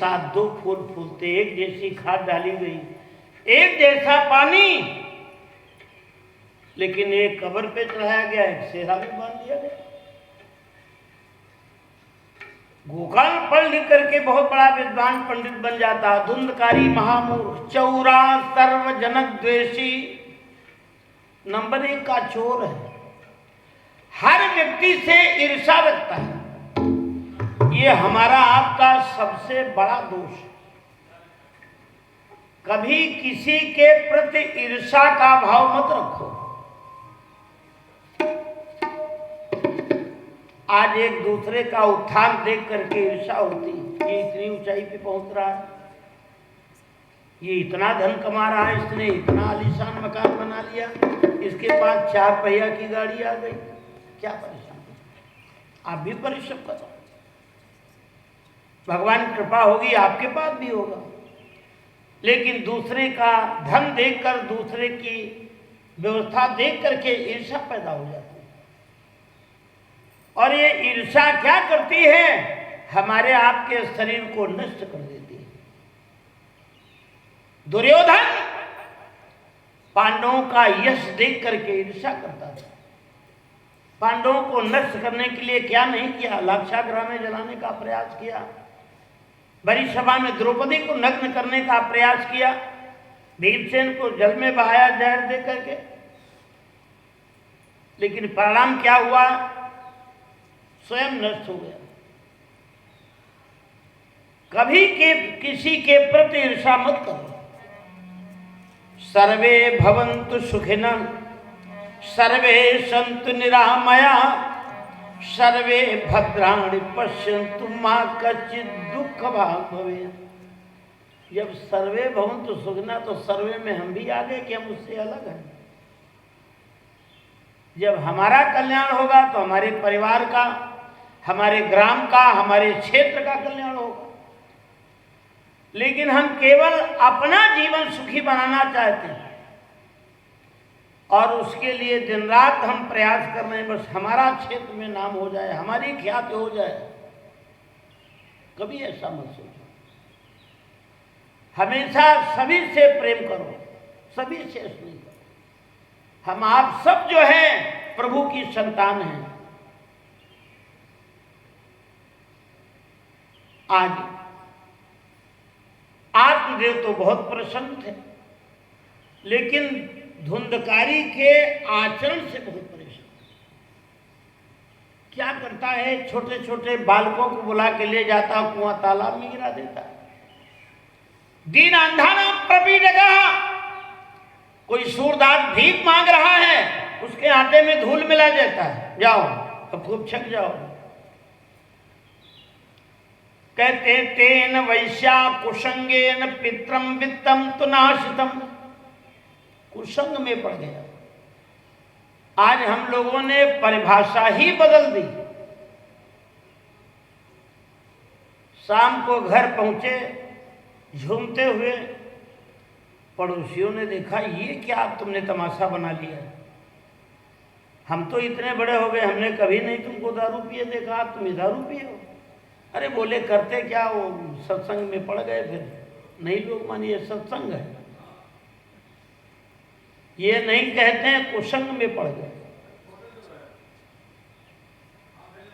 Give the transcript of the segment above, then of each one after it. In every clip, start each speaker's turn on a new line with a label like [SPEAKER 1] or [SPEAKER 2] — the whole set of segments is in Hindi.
[SPEAKER 1] साथ दो फूल फूलते, एक जैसी खाद डाली गई, एक जैसा पानी, लेकिन एक कब्र पे चढ़ाया गया, एक सेहरा में बांध दिया गया। गोकाल पढ़ लिख करके बहुत बड़ा विद्वान पंडित बन जाता, धुंधकारी महामूर्ख, चौरा, सर्व जनक द्वेषी, नंबर 1 का चोर है, हर व्यक्ति से ईर्ष्या रखता है। ये हमारा आपका सबसे बड़ा दोष है। कभी किसी के प्रति ईर्ष्या का भाव मत रखो। आज एक दूसरे का उत्थान देख करके ईर्ष्या होती, ये इतनी ऊंचाई पे पहुंच रहा है, ये इतना धन कमा रहा है, इसने इतना आलीशान मकान बना लिया, इसके पास 4 पहिया की गाड़ी आ गई, क्या परेशान। आप भी परिश्रम करो, भगवान की कृपा होगी, आपके पास भी होगा। लेकिन दूसरे का धन देखकर, दूसरे की व्यवस्था देख करके ईर्ष्या पैदा हो जाती है। और ये ईर्ष्या क्या करती है, हमारे आपके शरीर को नष्ट कर देती है। दुर्योधन पांडवों का यश देख करके ईर्ष्या करता था। पांडवों को नष्ट करने के लिए क्या नहीं किया, लाक्षागृह में जलाने का प्रयास किया, बड़ी सभा में द्रौपदी को नग्न करने का प्रयास किया, भीमसेन को जल में बहाया जहर दे करके, लेकिन परिणाम क्या हुआ, स्वयं नष्ट हो गया। कभी के किसी के प्रति ईर्ष्या मत करो। सर्वे भवन्तु सुखिनः, सर्वे सन्तु निरामया, सर्वे भद्राणि पश्यन्तु मा कश्चित् दुःख भाग् भवेत्। जब सर्वे भवन्तु सुखिनः तो सर्वे में हम भी आ गए कि हम उससे अलग हैं। जब हमारा कल्याण होगा तो हमारे परिवार का, हमारे ग्राम का, हमारे क्षेत्र का कल्याण होगा। लेकिन हम केवल अपना जीवन सुखी बनाना चाहते हैं और उसके लिए दिन रात हम प्रयास कर रहे हैं, बस हमारा क्षेत्र में नाम हो जाए, हमारी ख्याति हो जाए। कभी ऐसा मत सोचो। हमेशा सभी से प्रेम करो, सभी से स्नेह करो। हम आप सब जो हैं प्रभु की संतान हैं। आज आत्मदेव तो बहुत प्रसन्न थे, लेकिन धुंधकारी के आचरण से बहुत परेशान। क्या करता है, छोटे छोटे बालकों को बुला के ले जाता, कुआं तालाब में गिरा देता। दीन अंधा नाम प्रपीड़का, कोई सूरदास भीख मांग रहा है, उसके आटे में धूल मिला देता है, जाओ अब खूब छक जाओ। कहते तेन वैश्या कुसंगेन पित्रम वित्तम तु नाशितम। कुसंग में पड़ गया। आज हम लोगों ने परिभाषा ही बदल दी। शाम को घर पहुंचे झूमते हुए, पड़ोसियों ने देखा ये क्या तुमने तमाशा बना लिया, हम तो इतने बड़े हो गए, हमने कभी नहीं तुमको दारू पिए देखा, आप तुम दारू पिए हो। अरे बोले करते क्या, वो सत्संग में पड़ गए, फिर नहीं लोग मानिए सत्संग है, ये नहीं कहते हैं कुसंग में पड़ गए।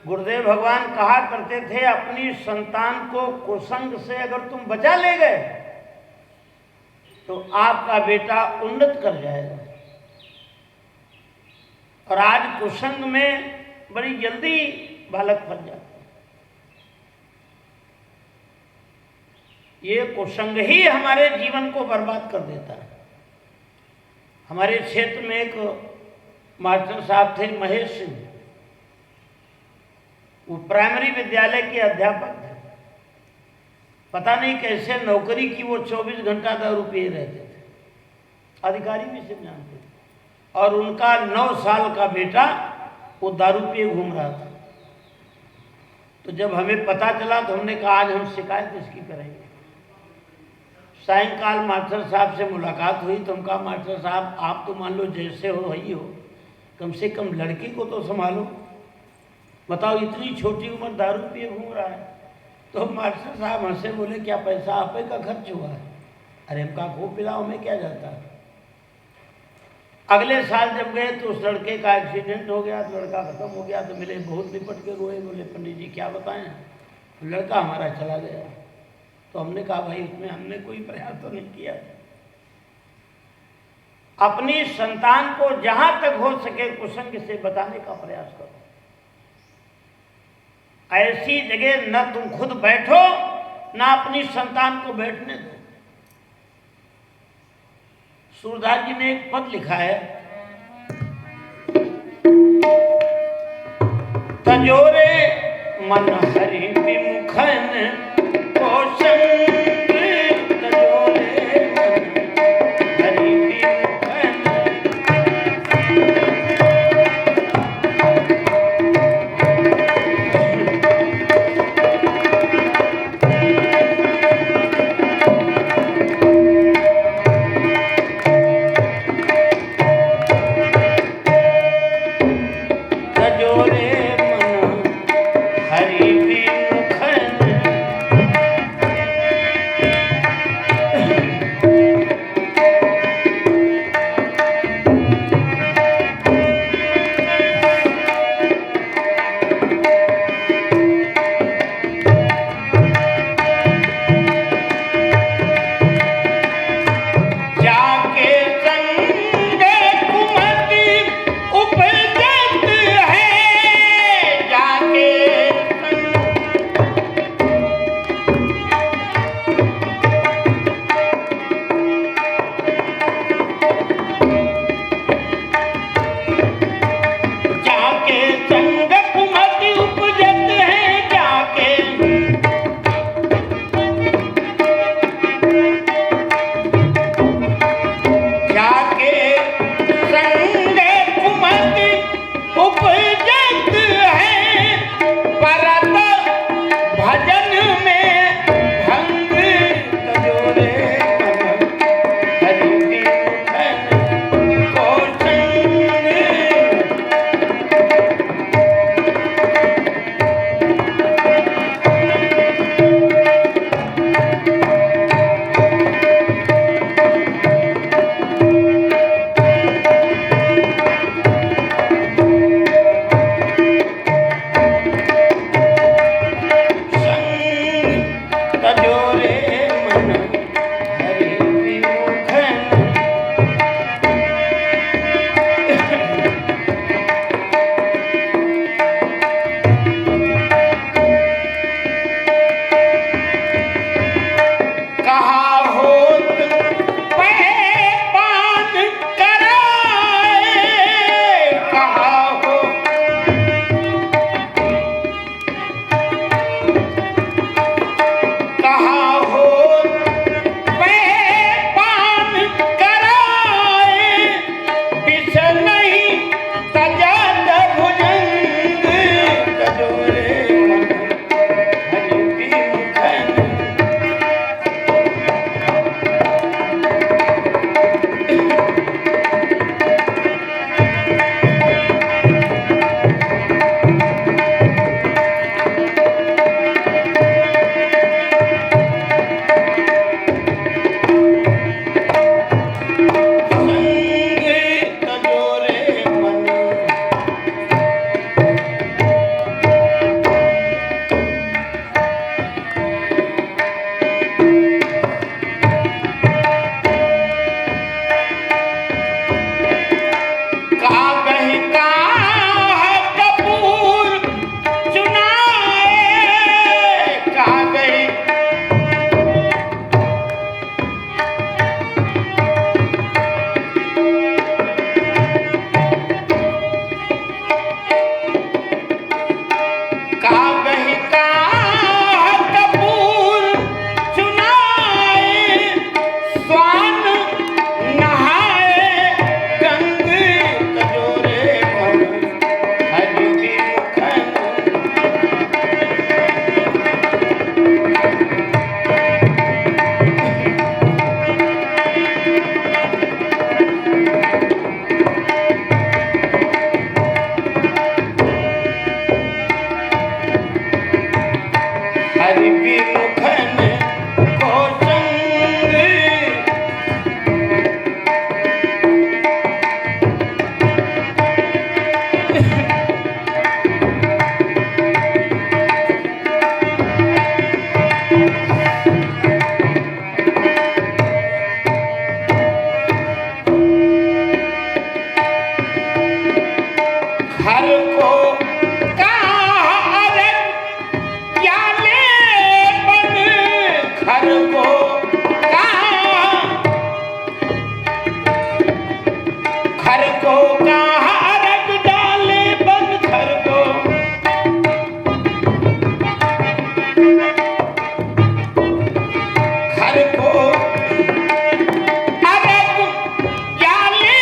[SPEAKER 1] गुरुदेव भगवान कहा करते थे, अपनी संतान को कुसंग से अगर तुम बचा ले गए तो आपका बेटा उन्नत कर जाएगा। और आज कुसंग में बड़ी जल्दी बालक फंस जाता है। ये कुसंग ही हमारे जीवन को बर्बाद कर देता है। हमारे क्षेत्र में एक मास्टर साहब थे, महेश सिंह, वो प्राइमरी विद्यालय के अध्यापक थे। पता नहीं कैसे नौकरी की वो 24 घंटा दारू पिए रहते थे, अधिकारी भी सब जानते थे। और उनका 9 साल का बेटा वो दारू पिए घूम रहा था। तो जब हमें पता चला तो हमने कहा आज हम शिकायत इसकी करेंगे। सायंकाल मास्टर साहब से मुलाकात हुई तो हम कहा मास्टर साहब आप तो मान लो जैसे हो वही हो, कम से कम लड़की को तो संभालो। बताओ इतनी छोटी उम्र दारू पिए घूम रहा है। तो मास्टर साहब हंसे, बोले क्या पैसा आपे का खर्च हुआ है? अरे हम कहा खो पिलाओ में क्या जाता है। अगले साल जब गए तो उस लड़के का एक्सीडेंट हो गया, तो लड़का खत्म हो गया। तो मिले, बहुत लिपट के रोए, बोले पंडित जी क्या बताएं, लड़का हमारा चला गया। तो हमने कहा भाई उसमें हमने कोई प्रयास तो नहीं किया। अपनी संतान को जहां तक हो सके कुसंग से बताने का प्रयास करो। ऐसी जगह न तुम खुद बैठो, ना अपनी संतान को बैठने दो। सूरदास जी ने एक पद लिखा है, तजोरे मन हरि विमुखन को संग, तजोरे मन हरि विमुखन। विमुखन को संग। घर को घर को कहाँ रख डाले बन घर को। घर को अरग डाले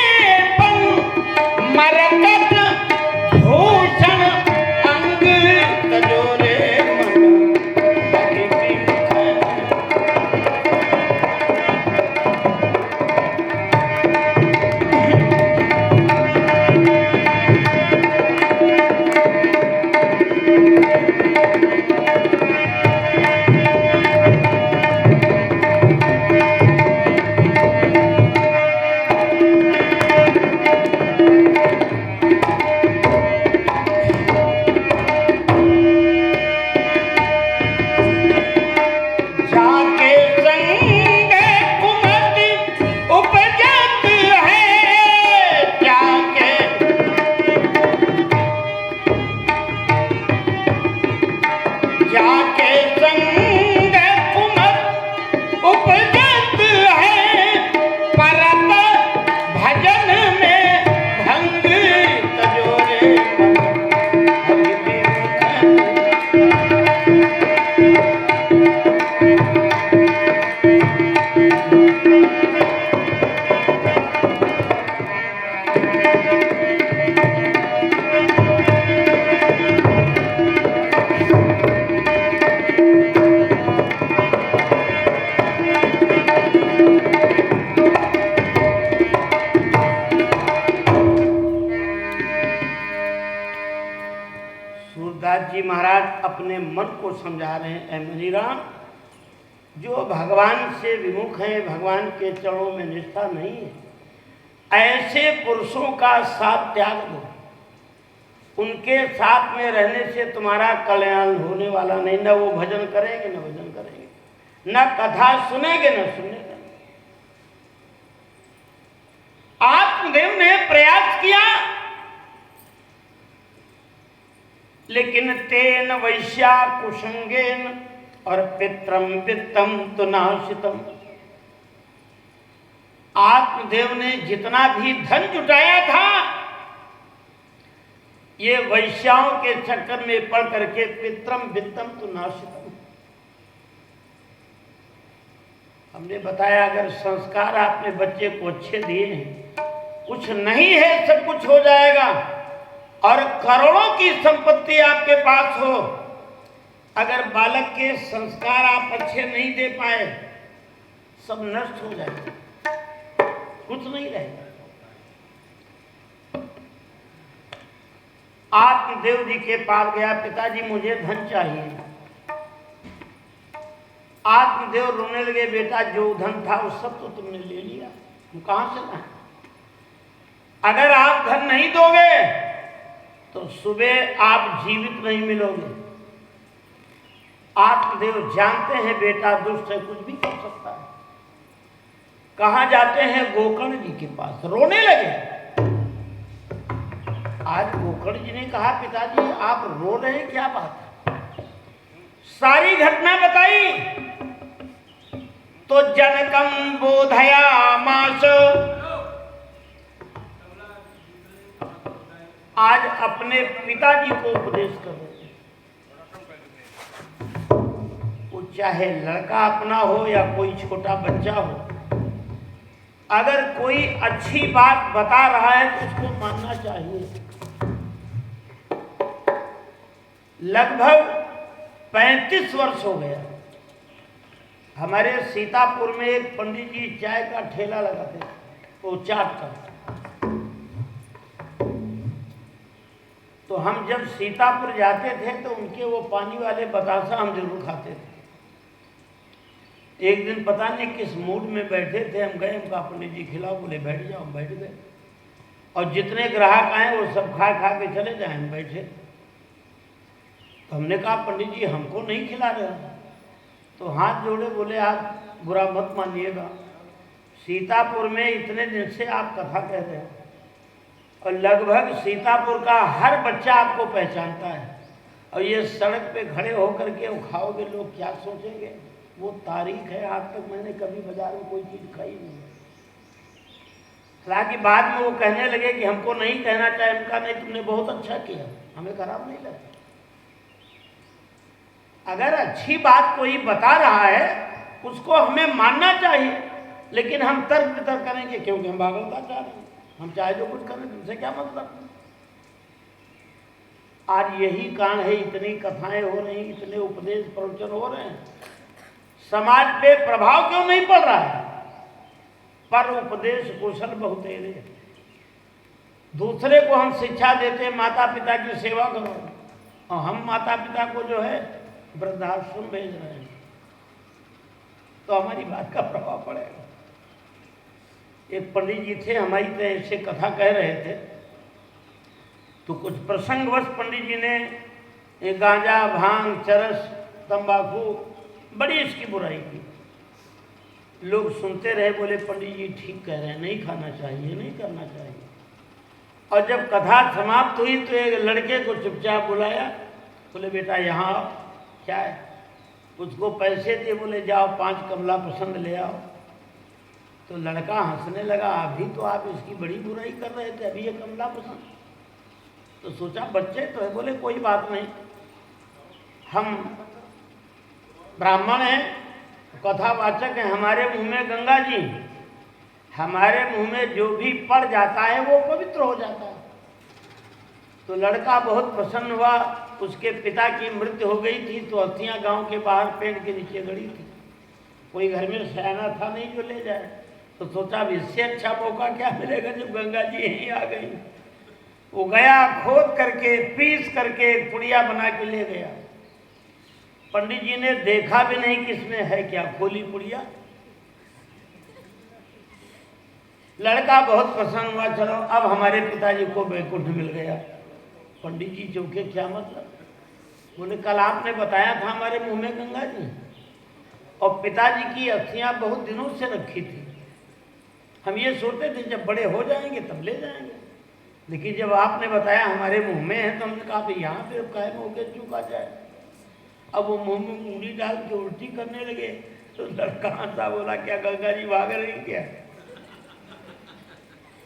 [SPEAKER 1] बन मरकत भूषण अंग तजोरे मन सूरदास जी महाराज अपने मन को समझा रहे हैं, ऐ मनीराम, जो भगवान से विमुख हैं, भगवान के चरणों में निष्ठा नहीं है, ऐसे पुरुषों का साथ त्याग दो। उनके साथ में रहने से तुम्हारा कल्याण होने वाला नहीं। न वो भजन करेंगे न भजन करेंगे, न कथा सुनेंगे न सुनेंगे। आत्मदेव ने प्रयास किया, लेकिन तेन वैश्या कुसंगेन और पित्रम वित्तम तो नाशितम। आत्मदेव ने जितना भी धन जुटाया था, ये वैश्याओं के चक्कर में पड़ करके पित्रम वित्तम तो नाशितम। हमने बताया, अगर संस्कार आपने बच्चे को अच्छे दिए हैं, कुछ नहीं है सब कुछ हो जाएगा। और करोड़ों की संपत्ति आपके पास हो, अगर बालक के संस्कार आप अच्छे नहीं दे पाए, सब नष्ट हो जाएगा, कुछ नहीं रहेगा। आत्मदेव जी के पास गया, पिताजी मुझे धन चाहिए। आत्मदेव रोने लगे, बेटा जो धन था वो सब तो तुमने ले लिया, हम कहां से लाएं? अगर आप धन नहीं दोगे तो सुबह आप जीवित नहीं मिलोगे। आत्मदेव जानते हैं बेटा दुष्ट है, कुछ भी कर सकता है। कहां जाते हैं? गोकर्ण जी के पास, रोने लगे। आज गोकर्ण जी ने कहा, पिताजी आप रो रहे हैं, क्या बात है? सारी घटना बताई तो जनकम बोधयामास। आज अपने पिताजी को उपदेश कर रहे हैं। वो चाहे लड़का अपना हो या कोई छोटा बच्चा हो, अगर कोई अच्छी बात बता रहा है तो उसको मानना चाहिए। लगभग 35 वर्ष हो गया, हमारे सीतापुर में एक पंडित जी चाय का ठेला लगाते थे, वो चाट का। तो हम जब सीतापुर जाते थे तो उनके वो पानी वाले बतासा हम जरूर खाते थे। एक दिन पता नहीं किस मूड में बैठे थे, हम गए, हम कहा पंडित जी खिलाओ, बोले बैठ जाओ, हम बैठ गए। और जितने ग्राहक आए वो सब खा खा के चले जाए, हम बैठे। तो हमने कहा पंडित जी हमको नहीं खिला रहे हो? तो हाथ जोड़े बोले आप बुरा मत मानिएगा, सीतापुर में इतने दिन से आप कथा कह रहे हो और लगभग सीतापुर का हर बच्चा आपको पहचानता है, और ये सड़क पे खड़े होकर के वो खाओगे, लोग क्या सोचेंगे? वो तारीख है, आज तक मैंने कभी बाजार में कोई चीज़ खाई नहीं। हालांकि बाद में वो कहने लगे कि हमको नहीं कहना चाहिए, उनका नहीं, तुमने बहुत अच्छा किया, हमें खराब नहीं लगा। अगर अच्छी बात कोई बता रहा है उसको हमें मानना चाहिए, लेकिन हम तर्क वितर्क करेंगे क्योंकि हम भागवताचार्य हैं, हम चाहे जो कुछ करें, तुमसे क्या मतलब? आज यही कारण है, इतनी कथाएं हो रही, इतने उपदेश प्रवचन हो रहे हैं, समाज पे प्रभाव क्यों नहीं पड़ रहा है? पर उपदेश कुशल बहुतेरे। दूसरे को हम शिक्षा देते माता पिता की सेवा करो, और हम माता पिता को जो है वृद्धाश्रम भेज रहे हैं, तो हमारी बात का प्रभाव पड़ेगा। एक पंडित जी थे, हमारी तो ऐसे कथा कह रहे थे, तो कुछ प्रसंगवश पंडित जी ने ये गांजा, भांग, चरस, तंबाकू, बड़ी इसकी बुराई की। लोग सुनते रहे, बोले पंडित जी ठीक कह रहे हैं, नहीं खाना चाहिए, नहीं करना चाहिए। और जब कथा समाप्त हुई तो एक लड़के को चुपचाप बुलाया, बोले बेटा यहाँ आओ, क्या है? उसको पैसे दिए, बोले जाओ 5 कमला पसंद ले आओ। तो लड़का हंसने लगा, अभी तो आप इसकी बड़ी बुराई कर रहे थे, अभी ये कमला पसंद। तो सोचा बच्चे तो है, बोले कोई बात नहीं, हम ब्राह्मण हैं, कथावाचक हैं, हमारे मुंह में गंगा जी, हमारे मुंह में जो भी पड़ जाता है वो पवित्र हो जाता है। तो लड़का बहुत प्रसन्न हुआ। उसके पिता की मृत्यु हो गई थी, तो अस्थियां गांव के बाहर पेड़ के नीचे गड़ी थी, कोई घर में सयाना था नहीं जो ले जाए। तो सोचा अब इससे अच्छा मौका क्या मिलेगा जब गंगा जी यहीं आ गई। वो गया, खोद करके, पीस करके पुड़िया बना के ले गया। पंडित जी ने देखा भी नहीं कि इसमें है क्या, खोली पुड़िया। लड़का बहुत प्रसन्न हुआ, चलो अब हमारे पिताजी को वैकुंठ मिल गया। पंडित जी चौके, क्या मतलब? बोले कल आपने बताया था हमारे मुंह में गंगा जी, और पिताजी की अस्थियां बहुत दिनों से रखी थी, हम ये सोचते थे जब बड़े हो जाएंगे तब ले जाएंगे, लेकिन जब आपने बताया हमारे मुंह में है तो हमने कहा भाई यहाँ पे काहे में होकर चूका जाए। अब वो मुंह में मूली डाल के उल्टी करने लगे, तो लड़का हंसा, बोला क्या गंगा जी भाग रही क्या?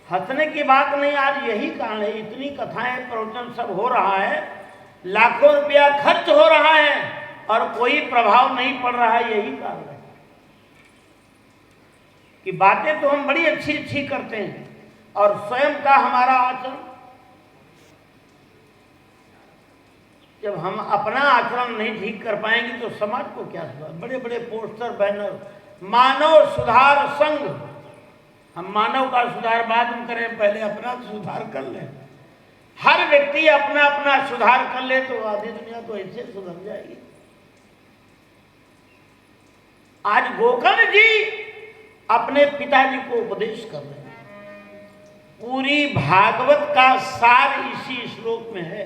[SPEAKER 1] हंसने की बात नहीं, आज यही कारण है, इतनी कथाएं प्रवचन सब हो रहा है, लाखों रुपया खर्च हो रहा है और कोई प्रभाव नहीं पड़ रहा है, यही कारण है कि बातें तो हम बड़ी अच्छी अच्छी करते हैं और स्वयं का हमारा आचरण, जब हम अपना आचरण नहीं ठीक कर पाएंगे तो समाज को क्या सुधार? बड़े बड़े पोस्टर, बैनर, मानव सुधार संघ, हम मानव का सुधार बाद में करें, पहले अपना सुधार कर लें। हर व्यक्ति अपना अपना सुधार कर ले तो आधी दुनिया तो ऐसे सुधर जाएगी। आज गोकर्ण जी अपने पिताजी को उपदेश कर रहे हैं, पूरी भागवत का सार इसी श्लोक में है।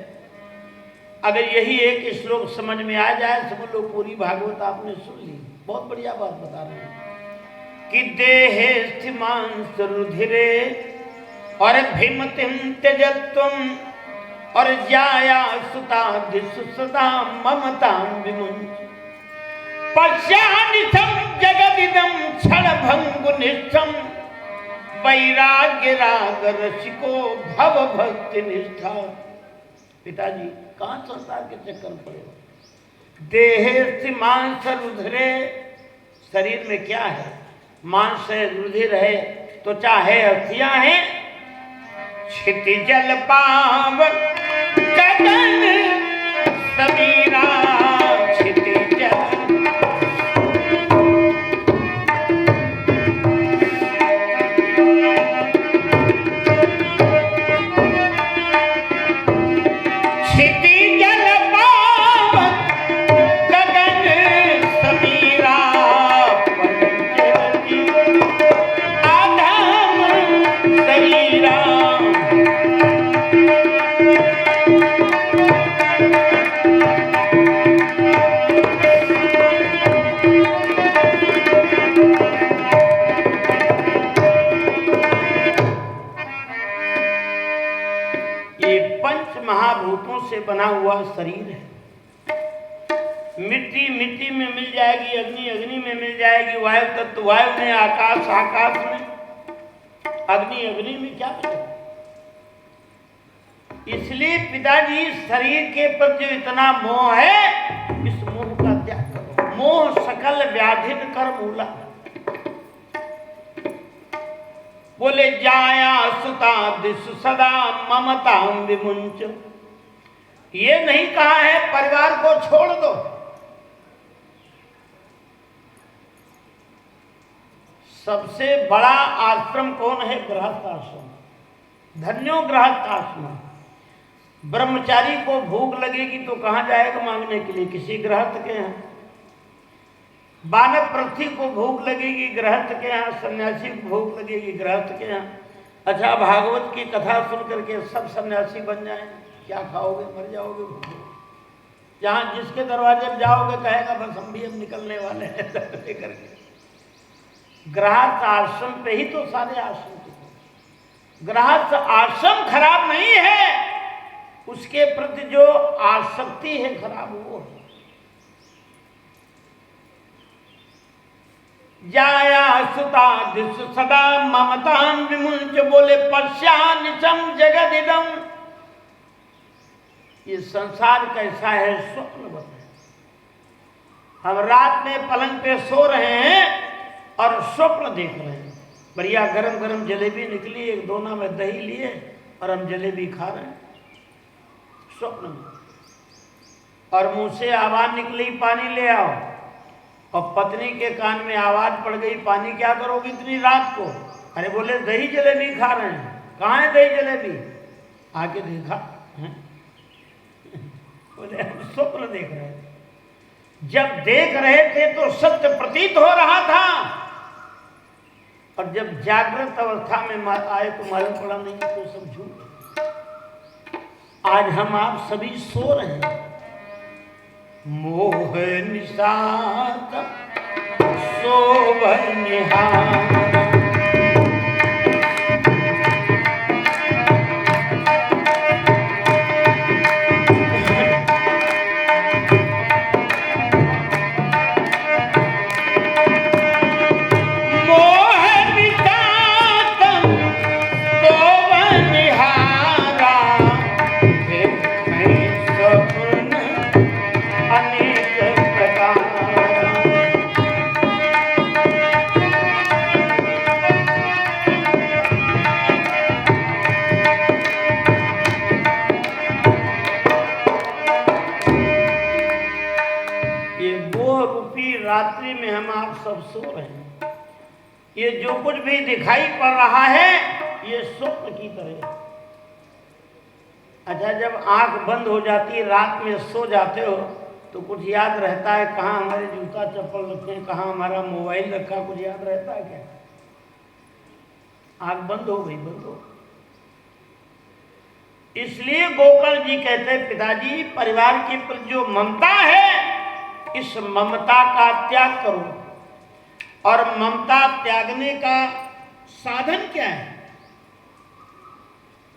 [SPEAKER 1] अगर यही एक श्लोक समझ में आ जाए, समझ लो पूरी भागवत आपने सुन ली। बहुत बढ़िया बात बता रहे हैं कि देहे स्थिमांस रुधिरे और भीमतिम त्यजत्वम और जाया सुता दिसुसदा ममतां विमुंच पश्यानिथं जगदिदं क्षण भंगुनिष्ठं वैराग्य राग रसिको भव भक्ति निष्ठा। पिताजी कहाँ संसार के चक्कर में पड़े हो? देहे मांस रुधिरे, शरीर में क्या है? मांस है, रुधिर है, त्वचा है, अस्थियां हैं, क्षितिजल पाव गगन समीरा, क्षितिजल क्षितिजल पाव गगन समीरा शरीर है। मिट्टी मिट्टी में मिल जाएगी, अग्नि अग्नि में मिल जाएगी, वायु तत्व वायु में, आकाश आकाश में, अग्नि अग्नि में क्या मिलेगा? इसलिए पिताजी शरीर के प्रति जो इतना मोह है, इस मोह का त्याग करो। मोह सकल व्याधिन कर मूला। बोले जाया सुता दिशु सदा ममता विमुंच। ये नहीं कहा है परिवार को छोड़ दो, सबसे बड़ा आश्रम कौन है? गृहस्थ आश्रम। धन्यो गृहस्थ आश्रम। ब्रह्मचारी को भूख लगेगी तो कहां जाएगा मांगने के लिए? किसी गृहस्थ के यहाँ। वानप्रस्थी को भूख लगेगी गृहस्थ के यहाँ, सन्यासी को भूख लगेगी गृहस्थ के यहाँ। अच्छा, भागवत की कथा सुन करके सब सन्यासी बन जाएं, क्या खाओगे? मर जाओगे भूखे। जहाँ जिसके दरवाजे पर जाओगे कहेगा बस हम भी अब निकलने वाले हैं करके। गृहस्थ आश्रम पे ही तो सारे आश्रम थे। गृहस्थ आश्रम खराब नहीं है, उसके प्रति जो आसक्ति है खराब वो है। जाया सुता दिशु सदा ममतां विमुंच। बोले पश्यानिशं जगदिदं। ये संसार कैसा है? स्वप्नवत है। हम रात में पलंग पे सो रहे हैं और स्वप्न देख रहे हैं। बढ़िया गरम गरम जलेबी निकली, एक दोना में दही लिए और हम जलेबी खा रहे हैं स्वप्न में। और मुंह से आवाज निकली पानी ले आओ, और पत्नी के कान में आवाज पड़ गई पानी क्या करोगे इतनी रात को? अरे बोले दही जलेबी खा रहे हैं। कहाँ है दही जलेबी? आके देखा है? बोले हम स्वप्न देख रहे थे। जब देख रहे थे तो सत्य प्रतीत हो रहा था, और जब जागृत अवस्था में आए तो मालूम पड़ा नहीं तो सब झूठ। आज हम आप सभी सो रहे हैं। मोह निशात शोभन निहार। रात्रि में हम आप सब सो रहे हैं। ये जो कुछ भी दिखाई पड़ रहा है ये स्वप्न की तरह। अच्छा, जब आंख बंद हो जाती है, रात में सो जाते हो तो कुछ याद रहता है? कहाँ हमारे जूता चप्पल रखे हैं, कहाँ हमारा मोबाइल रखा, कुछ याद रहता है क्या? आंख बंद हो गई, बंद हो। इसलिए गोकर्ण जी कहते हैं पिताजी परिवार के प्रति जो ममता है, इस ममता का त्याग करो। और ममता त्यागने का साधन क्या है?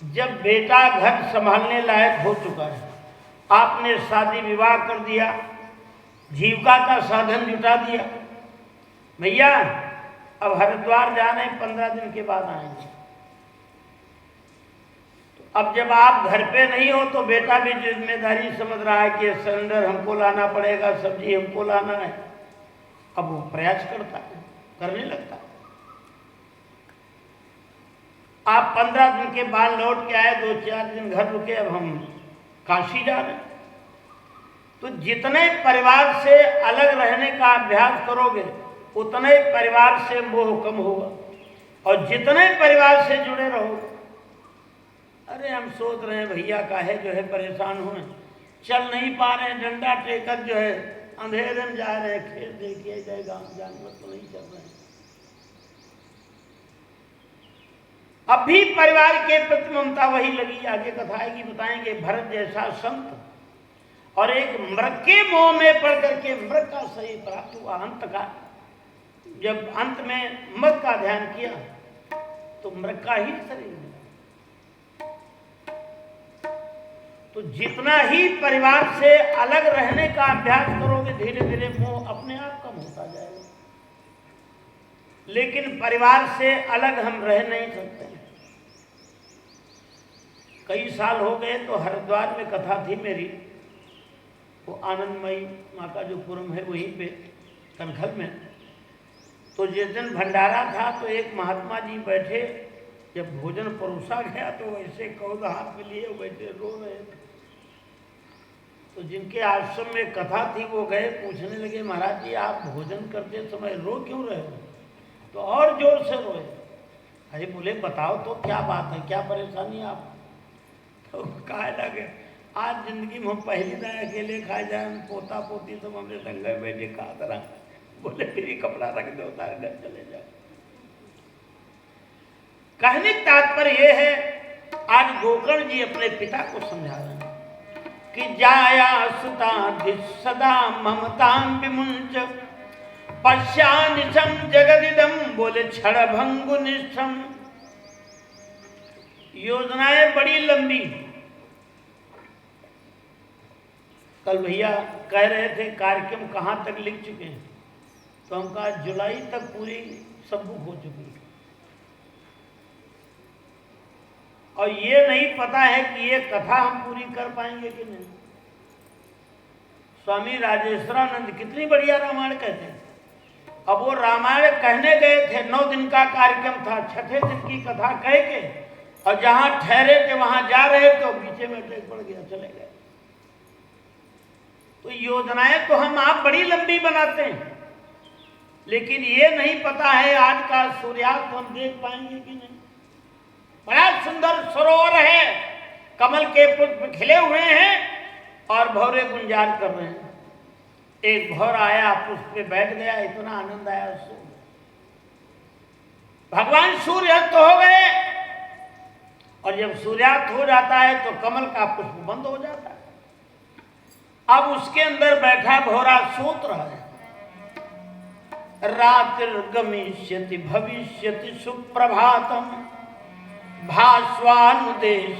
[SPEAKER 1] जब बेटा घर संभालने लायक हो चुका है, आपने शादी विवाह कर दिया, जीविका का साधन जुटा दिया, भैया अब हरिद्वार जाने 15 दिन के बाद आएंगे। अब जब आप घर पे नहीं हो तो बेटा भी जिम्मेदारी समझ रहा है कि सिलेंडर हमको लाना पड़ेगा, सब्जी हमको लाना है। अब वो प्रयास करता है, करने लगता है। आप 15 दिन के बाद लौट के आए, 2-4 दिन घर रुके, अब हम काशी जा रहे हैं। तो जितने परिवार से अलग रहने का अभ्यास करोगे उतने परिवार से मोह कम होगा, और जितने परिवार से जुड़े रहोगे। अरे हम सोच रहे हैं भैया काहे जो है परेशान हुए, चल नहीं पा रहे हैं, डंडा टेकर जो है अंधेरे में जा रहे हैं, खेत देखिए गए, गाँव जानवर तो नहीं चल रहे हैं। अब भी परिवार के प्रति ममता वही लगी। आगे कथाएगी बताएंगे भरत जैसा संत और एक मृग के मोह में पड़ करके मृग का शरीर प्राप्त हुआ अंत का। जब अंत में मृग का ध्यान किया तो मृग का ही शरीर मिला। तो जितना ही परिवार से अलग रहने का अभ्यास करोगे धीरे धीरे मोह अपने आप कम होता जाएगा। लेकिन परिवार से अलग हम रह नहीं सकते। कई साल हो गए तो हरिद्वार में कथा थी मेरी, वो आनंदमयी माँ का जो पुरम है वहीं पे कनखल में। तो जिस दिन भंडारा था तो एक महात्मा जी बैठे, जब भोजन परोसा गया तो वैसे कौद हाथ में लिए बैठे रो रहे थे। तो जिनके आश्रम में कथा थी वो गए, पूछने लगे महाराज जी आप भोजन करते समय रो क्यों रहे हो? तो और जोर से रोए। अरे बोले बताओ तो क्या बात है, क्या परेशानी आप? तो कहा लगे आज जिंदगी में हम पहली दाएं अकेले खा जाए, पोता पोती सब हमने संग बैठे खा तरह। बोले फिर कपड़ा रख दो उतार घर चले जाओ। कहने का तात्पर्य यह है, आज गोकर्ण जी अपने पिता को समझा रहे हैं कि जाया सुता सदा ममतां विमुंच पश्यानिशम जगदिदम, बोले क्षण भंगुनिष्ठम। योजनाएं बड़ी लंबी। कल भैया कह रहे थे कार्यक्रम कहाँ तक लिख चुके हैं, तो हम कहा जुलाई तक पूरी सब बुक हो चुकी है। और ये नहीं पता है कि ये कथा हम पूरी कर पाएंगे कि नहीं। स्वामी राजेश्वरानंद कितनी बढ़िया रामायण कहते हैं। अब वो रामायण कहने गए थे, 9 दिन का कार्यक्रम था, छठे दिन की कथा कह के, और जहां ठहरे थे वहां जा रहे तो पीछे में अटैक पड़ गया, चले गए। तो योजनाएं तो हम आप बड़ी लंबी बनाते हैं, लेकिन ये नहीं पता है आज का सूर्यास्त हम देख पाएंगे कि नहीं। बड़ा सुंदर सरोवर है, कमल के पुष्प खिले हुए हैं और भौरे गुंजार कर रहे हैं। एक भौर आया, पुष्प पे बैठ गया, इतना आनंद आया उसको। भगवान सूर्यास्त हो गए, और जब सूर्यास्त हो जाता है तो कमल का पुष्प बंद हो जाता है। अब उसके अंदर बैठा भौरा सोच रहा है। रात्रिर्गमिष्यति भविष्यति सुप्रभातम भास्वानुदेश